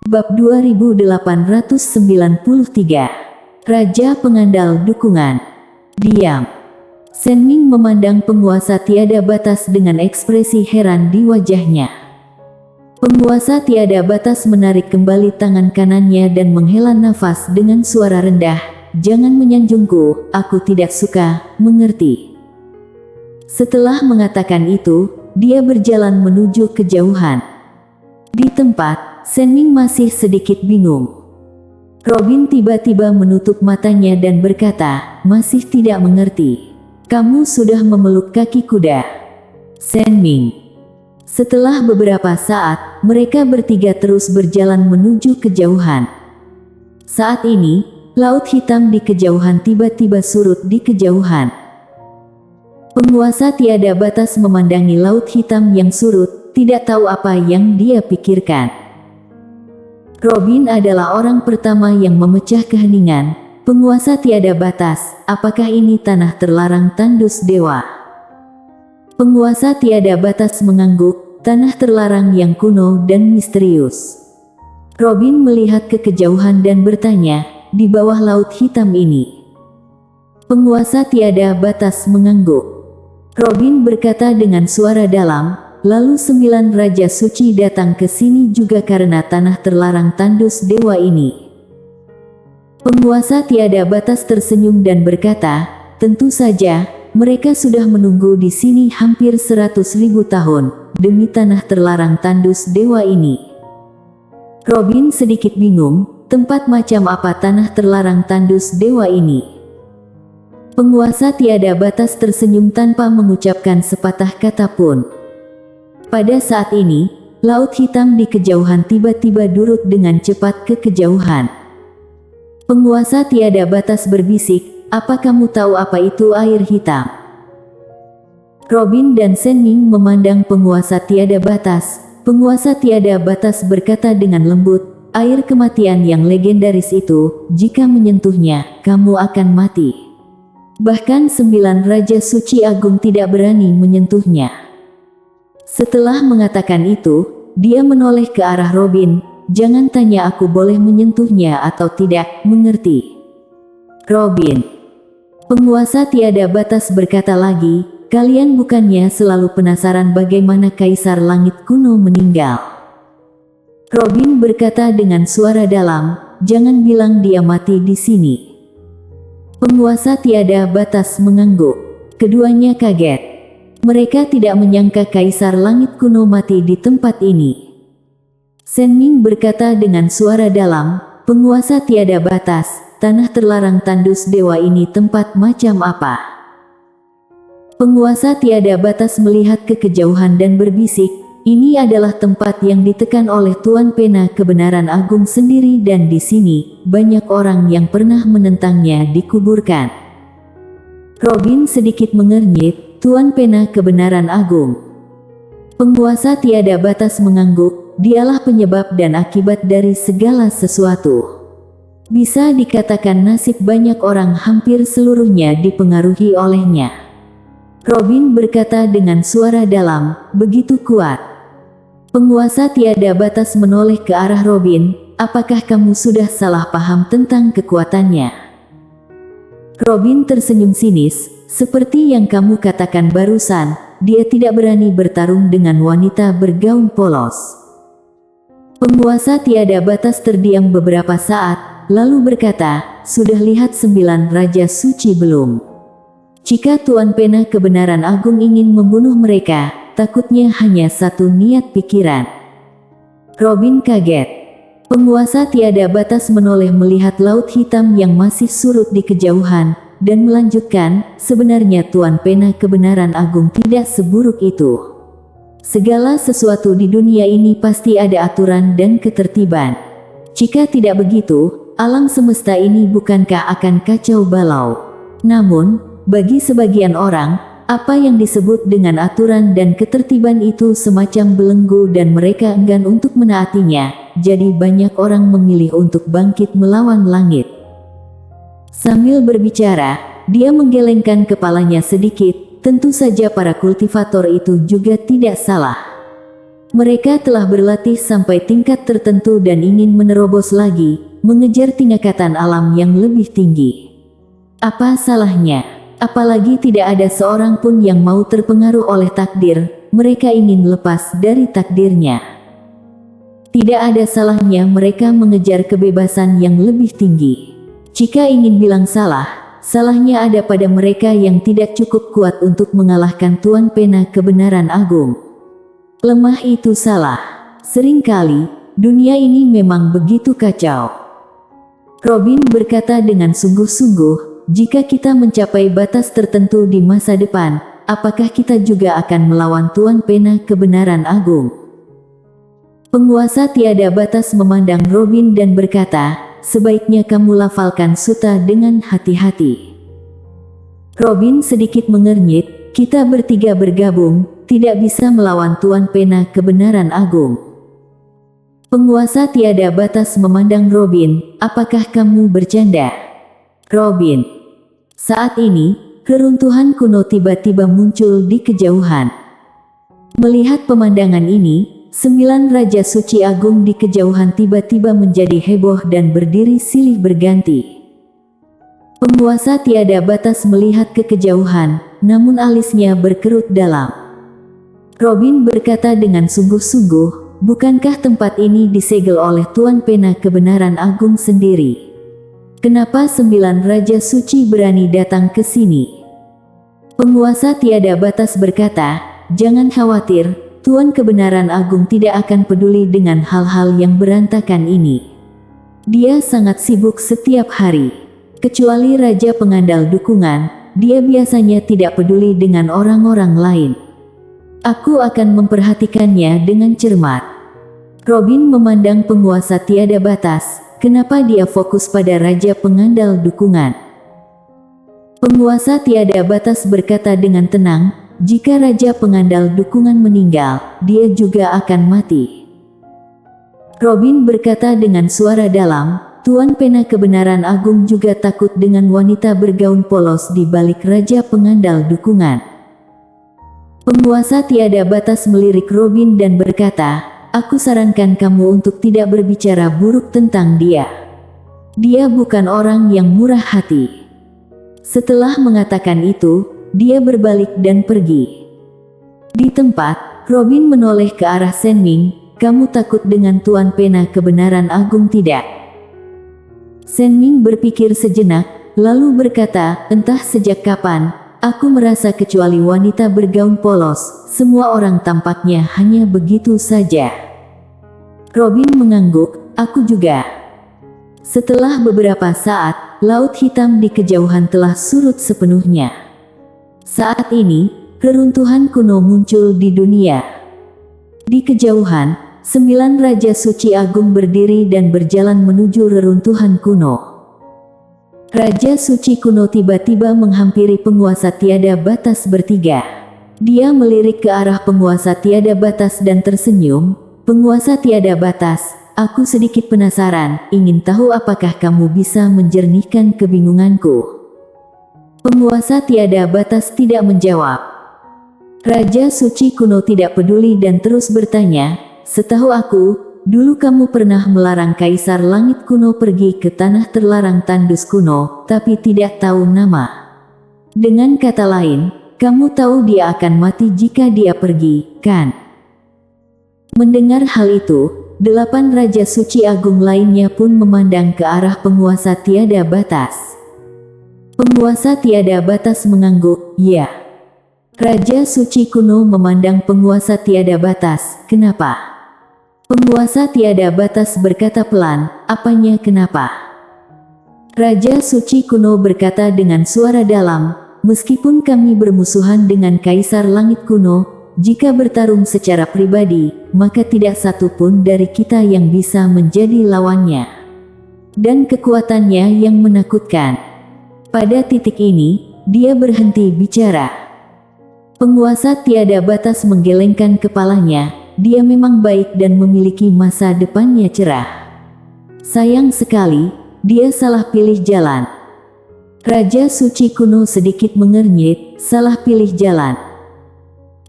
Bab 2893. Raja Pengandal Dukungan. Diam. Sen Ming memandang penguasa tiada batas dengan ekspresi heran di wajahnya. Penguasa tiada batas menarik kembali tangan kanannya dan menghela nafas dengan suara rendah. Jangan menyanjungku, aku tidak suka, mengerti? Setelah mengatakan itu, dia berjalan menuju kejauhan. Di tempat, Sen Ming masih sedikit bingung. Robin tiba-tiba menutup matanya dan berkata, masih tidak mengerti. Kamu sudah memeluk kaki kuda. Sen Ming. Setelah beberapa saat, mereka bertiga terus berjalan menuju kejauhan. Saat ini, laut hitam di kejauhan tiba-tiba surut di kejauhan. Penguasa tiada batas memandangi laut hitam yang surut, tidak tahu apa yang dia pikirkan. Robin adalah orang pertama yang memecah keheningan. Penguasa tiada batas, apakah ini tanah terlarang tandus dewa? Penguasa tiada batas mengangguk, tanah terlarang yang kuno dan misterius. Robin melihat ke kejauhan dan bertanya, di bawah laut hitam ini. Penguasa tiada batas mengangguk. Robin berkata dengan suara dalam, lalu 9 raja suci datang ke sini juga karena tanah terlarang tandus dewa ini. Penguasa tiada batas tersenyum dan berkata, tentu saja, mereka sudah menunggu di sini hampir 100.000 tahun, demi tanah terlarang tandus dewa ini. Robin sedikit bingung, tempat macam apa tanah terlarang tandus dewa ini? Penguasa tiada batas tersenyum tanpa mengucapkan sepatah kata pun. Pada saat ini, laut hitam di kejauhan tiba-tiba durut dengan cepat ke kejauhan. Penguasa tiada batas berbisik, apa kamu tahu apa itu air hitam? Robin dan Sen Ming memandang penguasa tiada batas. Penguasa tiada batas berkata dengan lembut, air kematian yang legendaris itu, jika menyentuhnya, kamu akan mati. Bahkan 9 raja suci agung tidak berani menyentuhnya. Setelah mengatakan itu, dia menoleh ke arah Robin, jangan tanya aku boleh menyentuhnya atau tidak, mengerti? Robin. Penguasa tiada batas berkata lagi, kalian bukannya selalu penasaran bagaimana Kaisar Langit kuno meninggal? Robin berkata dengan suara dalam, jangan bilang dia mati di sini. Penguasa tiada batas mengangguk. Keduanya kaget. Mereka tidak menyangka Kaisar Langit kuno mati di tempat ini. Sen Ming berkata dengan suara dalam, penguasa tiada batas, tanah terlarang tandus dewa ini tempat macam apa? Penguasa tiada batas melihat ke kejauhan dan berbisik, ini adalah tempat yang ditekan oleh Tuan Pena Kebenaran Agung sendiri dan di sini, banyak orang yang pernah menentangnya dikuburkan. Robin sedikit mengernyit, Tuan Pena Kebenaran Agung. Penguasa tiada batas mengangguk, dialah penyebab dan akibat dari segala sesuatu. Bisa dikatakan nasib banyak orang hampir seluruhnya dipengaruhi olehnya. Robin berkata dengan suara dalam, begitu kuat. Penguasa tiada batas menoleh ke arah Robin, apakah kamu sudah salah paham tentang kekuatannya? Robin tersenyum sinis, seperti yang kamu katakan barusan, dia tidak berani bertarung dengan wanita bergaun polos. Penguasa tiada batas terdiam beberapa saat, lalu berkata, sudah lihat 9 raja suci belum? Jika Tuan Pena Kebenaran Agung ingin membunuh mereka, takutnya hanya satu niat pikiran. Robin kaget. Penguasa tiada batas menoleh melihat laut hitam yang masih surut di kejauhan, dan melanjutkan, sebenarnya Tuan Pena Kebenaran Agung tidak seburuk itu. Segala sesuatu di dunia ini pasti ada aturan dan ketertiban. Jika tidak begitu, alam semesta ini bukankah akan kacau balau? Namun, bagi sebagian orang, apa yang disebut dengan aturan dan ketertiban itu semacam belenggu dan mereka enggan untuk menaatinya, jadi banyak orang memilih untuk bangkit melawan langit. Sambil berbicara, dia menggelengkan kepalanya sedikit, tentu saja para kultivator itu juga tidak salah. Mereka telah berlatih sampai tingkat tertentu dan ingin menerobos lagi, mengejar tingkatan alam yang lebih tinggi. Apa salahnya? Apalagi tidak ada seorang pun yang mau terpengaruh oleh takdir, mereka ingin lepas dari takdirnya. Tidak ada salahnya mereka mengejar kebebasan yang lebih tinggi. Jika ingin bilang salah, salahnya ada pada mereka yang tidak cukup kuat untuk mengalahkan Tuan Pena Kebenaran Agung. Lemah itu salah. Seringkali, dunia ini memang begitu kacau. Robin berkata dengan sungguh-sungguh, jika kita mencapai batas tertentu di masa depan, apakah kita juga akan melawan Tuan Pena Kebenaran Agung? Penguasa tiada batas memandang Robin dan berkata, sebaiknya kamu lafalkan suta dengan hati-hati. Robin sedikit mengernyit, kita bertiga bergabung, tidak bisa melawan Tuan Pena Kebenaran Agung. Penguasa tiada batas memandang Robin, apakah kamu bercanda? Robin. Saat ini, reruntuhan kuno tiba-tiba muncul di kejauhan. Melihat pemandangan ini, 9 Raja Suci Agung di kejauhan tiba-tiba menjadi heboh dan berdiri silih berganti. Penguasa tiada batas melihat ke kejauhan, namun alisnya berkerut dalam. Robin berkata dengan sungguh-sungguh, bukankah tempat ini disegel oleh Tuan Pena Kebenaran Agung sendiri? Kenapa 9 Raja Suci berani datang ke sini? Penguasa tiada batas berkata, jangan khawatir, Tuan Kebenaran Agung tidak akan peduli dengan hal-hal yang berantakan ini. Dia sangat sibuk setiap hari. Kecuali Raja Pengandal Dukungan, dia biasanya tidak peduli dengan orang-orang lain. Aku akan memperhatikannya dengan cermat. Robin memandang penguasa tiada batas, kenapa dia fokus pada Raja Pengandal Dukungan? Penguasa tiada batas berkata dengan tenang, jika Raja Pengandal Dukungan meninggal, dia juga akan mati. Robin berkata dengan suara dalam, Tuan Pena Kebenaran Agung juga takut dengan wanita bergaun polos di balik Raja Pengandal Dukungan. Penguasa tiada batas melirik Robin dan berkata, aku sarankan kamu untuk tidak berbicara buruk tentang dia. Dia bukan orang yang murah hati. Setelah mengatakan itu, dia berbalik dan pergi. Di tempat, Robin menoleh ke arah Sen Ming, kamu takut dengan Tuan Pena Kebenaran Agung tidak? Sen Ming berpikir sejenak, lalu berkata, entah sejak kapan, aku merasa kecuali wanita bergaun polos, semua orang tampaknya hanya begitu saja. Robin mengangguk, aku juga. Setelah beberapa saat, laut hitam di kejauhan telah surut sepenuhnya. Saat ini, reruntuhan kuno muncul di dunia. Di kejauhan, 9 Raja Suci Agung berdiri dan berjalan menuju reruntuhan kuno. Raja Suci kuno tiba-tiba menghampiri penguasa tiada batas bertiga. Dia melirik ke arah penguasa tiada batas dan tersenyum, penguasa tiada batas, aku sedikit penasaran, ingin tahu apakah kamu bisa menjernihkan kebingunganku. Penguasa tiada batas tidak menjawab. Raja Suci kuno tidak peduli dan terus bertanya, setahu aku, dulu kamu pernah melarang Kaisar Langit kuno pergi ke tanah terlarang tandus kuno, tapi tidak tahu nama. Dengan kata lain, kamu tahu dia akan mati jika dia pergi, kan? Mendengar hal itu, 8 Raja Suci Agung lainnya pun memandang ke arah penguasa tiada batas. Penguasa tiada batas mengangguk, ya. Raja Suci kuno memandang penguasa tiada batas, kenapa? Penguasa tiada batas berkata pelan, apanya kenapa? Raja Suci kuno berkata dengan suara dalam, meskipun kami bermusuhan dengan Kaisar Langit kuno, jika bertarung secara pribadi, maka tidak satu pun dari kita yang bisa menjadi lawannya. Dan kekuatannya yang menakutkan. Pada titik ini, dia berhenti bicara. Penguasa tiada batas menggelengkan kepalanya, dia memang baik dan memiliki masa depannya cerah. Sayang sekali, dia salah pilih jalan. Raja Suci kuno sedikit mengernyit, salah pilih jalan.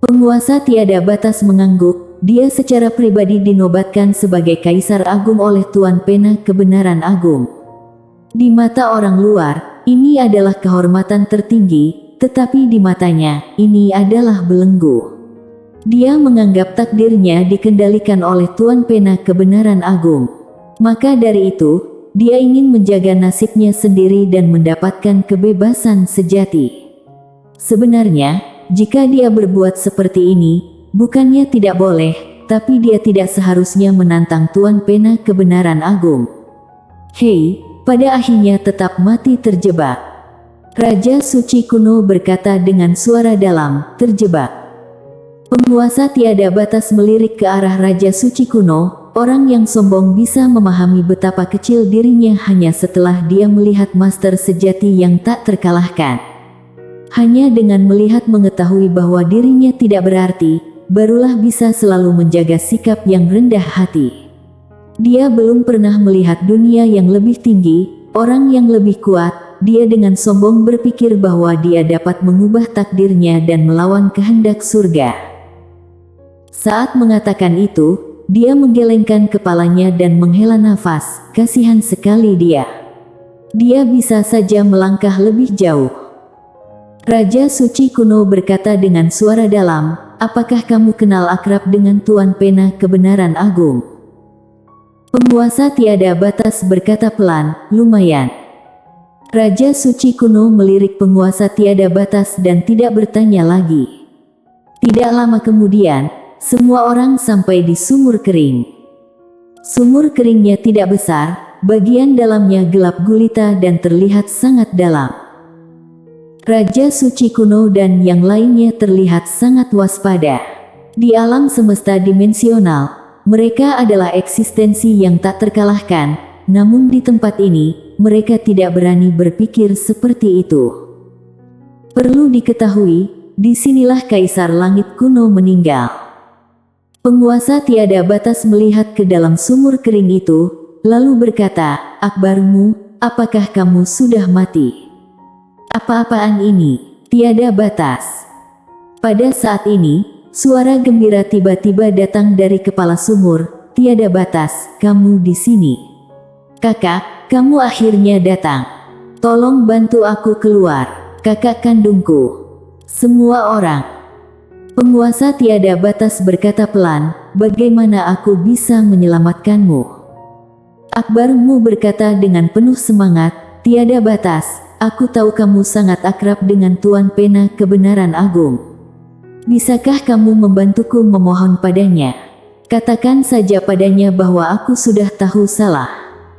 Penguasa tiada batas mengangguk, dia secara pribadi dinobatkan sebagai Kaisar Agung oleh Tuan Pena Kebenaran Agung. Di mata orang luar, ini adalah kehormatan tertinggi, tetapi di matanya, ini adalah belenggu. Dia menganggap takdirnya dikendalikan oleh Tuan Pena Kebenaran Agung. Maka dari itu, dia ingin menjaga nasibnya sendiri dan mendapatkan kebebasan sejati. Sebenarnya, jika dia berbuat seperti ini, bukannya tidak boleh, tapi dia tidak seharusnya menantang Tuan Pena Kebenaran Agung. Hei, pada akhirnya tetap mati terjebak. Raja Suci kuno berkata dengan suara dalam, terjebak. Penguasa tiada batas melirik ke arah Raja Suci kuno. Orang yang sombong bisa memahami betapa kecil dirinya hanya setelah dia melihat master sejati yang tak terkalahkan. Hanya dengan melihat mengetahui bahwa dirinya tidak berarti, barulah bisa selalu menjaga sikap yang rendah hati. Dia belum pernah melihat dunia yang lebih tinggi, orang yang lebih kuat. Dia dengan sombong berpikir bahwa dia dapat mengubah takdirnya dan melawan kehendak surga. Saat mengatakan itu, dia menggelengkan kepalanya dan menghela nafas. Kasihan sekali dia. Dia bisa saja melangkah lebih jauh. Raja Suci kuno berkata dengan suara dalam, apakah kamu kenal akrab dengan Tuan Pena Kebenaran Agung? Penguasa tiada batas berkata pelan, lumayan. Raja Suci kuno melirik penguasa tiada batas dan tidak bertanya lagi. Tidak lama kemudian, semua orang sampai di sumur kering. Sumur keringnya tidak besar, bagian dalamnya gelap gulita dan terlihat sangat dalam. Raja Suci kuno dan yang lainnya terlihat sangat waspada. Di alam semesta dimensional, mereka adalah eksistensi yang tak terkalahkan, namun di tempat ini, mereka tidak berani berpikir seperti itu. Perlu diketahui, disinilah Kaisar Langit kuno meninggal. Penguasa tiada batas melihat ke dalam sumur kering itu, lalu berkata, Akbarmu, apakah kamu sudah mati? Apa-apaan ini? Tiada batas. Pada saat ini, suara gembira tiba-tiba datang dari kepala sumur, tiada batas, kamu di sini. Kakak, kamu akhirnya datang. Tolong bantu aku keluar, kakak kandungku. Semua orang. Penguasa tiada batas berkata pelan, bagaimana aku bisa menyelamatkanmu? Akbarmu berkata dengan penuh semangat, tiada batas, aku tahu kamu sangat akrab dengan Tuan Pena Kebenaran Agung. Bisakah kamu membantuku memohon padanya? Katakan saja padanya bahwa aku sudah tahu salah.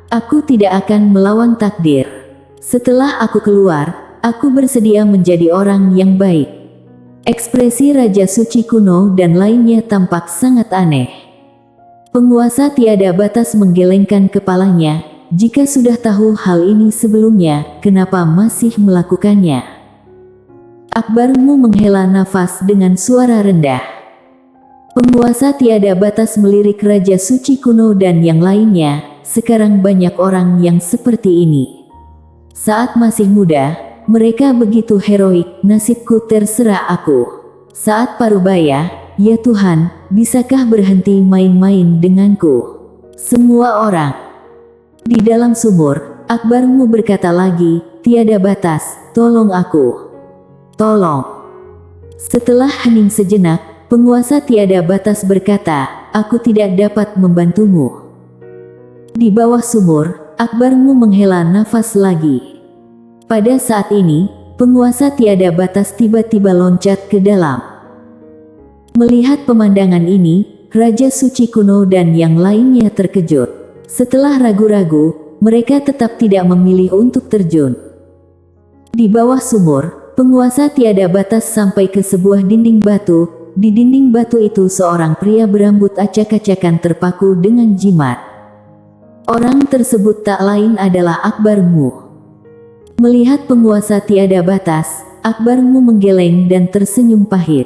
Aku tidak akan melawan takdir. Setelah aku keluar, aku bersedia menjadi orang yang baik. Ekspresi Raja Suci kuno dan lainnya tampak sangat aneh. Penguasa tiada batas menggelengkan kepalanya, jika sudah tahu hal ini sebelumnya, kenapa masih melakukannya? Akbarmu menghela nafas dengan suara rendah. Penguasa tiada batas melirik Raja Suci kuno dan yang lainnya, sekarang banyak orang yang seperti ini. Saat masih muda, mereka begitu heroik, nasibku terserah aku. Saat parubaya, ya Tuhan, bisakah berhenti main-main denganku? Semua orang. Di dalam sumur, Akbarmu berkata lagi, tiada batas, tolong aku. Tolong. Setelah hening sejenak, penguasa tiada batas berkata, aku tidak dapat membantumu. Di bawah sumur, Akbarmu menghela nafas lagi. Pada saat ini, penguasa tiada batas tiba-tiba loncat ke dalam. Melihat pemandangan ini, Raja Suci kuno dan yang lainnya terkejut. Setelah ragu-ragu, mereka tetap tidak memilih untuk terjun. Di bawah sumur, penguasa tiada batas sampai ke sebuah dinding batu. Di dinding batu itu seorang pria berambut acak-acakan terpaku dengan jimat. Orang tersebut tak lain adalah Akbarmu. Melihat penguasa tiada batas, Akbarmu menggeleng dan tersenyum pahit.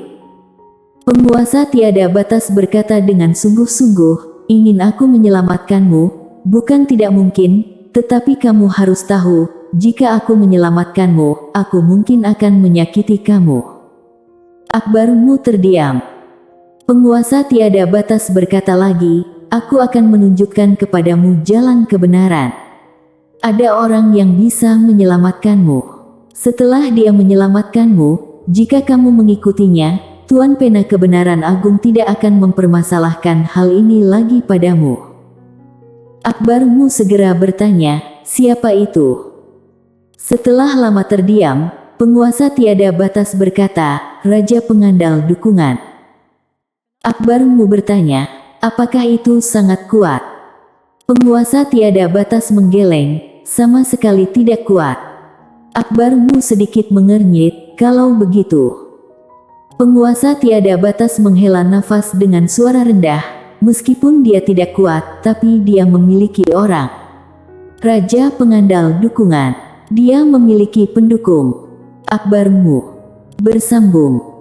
Penguasa tiada batas berkata dengan sungguh-sungguh, ingin aku menyelamatkanmu, bukan tidak mungkin, tetapi kamu harus tahu, jika aku menyelamatkanmu, aku mungkin akan menyakiti kamu. Akbarmu terdiam. Penguasa tiada batas berkata lagi, aku akan menunjukkan kepadamu jalan kebenaran. Ada orang yang bisa menyelamatkanmu. Setelah dia menyelamatkanmu, jika kamu mengikutinya, Tuan Pena Kebenaran Agung tidak akan mempermasalahkan hal ini lagi padamu. Akbarmu segera bertanya, siapa itu? Setelah lama terdiam, penguasa tiada batas berkata, Raja Pengandal Dukungan. Akbarmu bertanya, apakah itu sangat kuat? Penguasa tiada batas menggeleng, sama sekali tidak kuat. Akbarmu sedikit mengernyit, kalau begitu. Penguasa tiada batas menghela nafas dengan suara rendah, meskipun dia tidak kuat, tapi dia memiliki orang. Raja Pengandal Dukungan, dia memiliki pendukung. Akbarmu bersambung.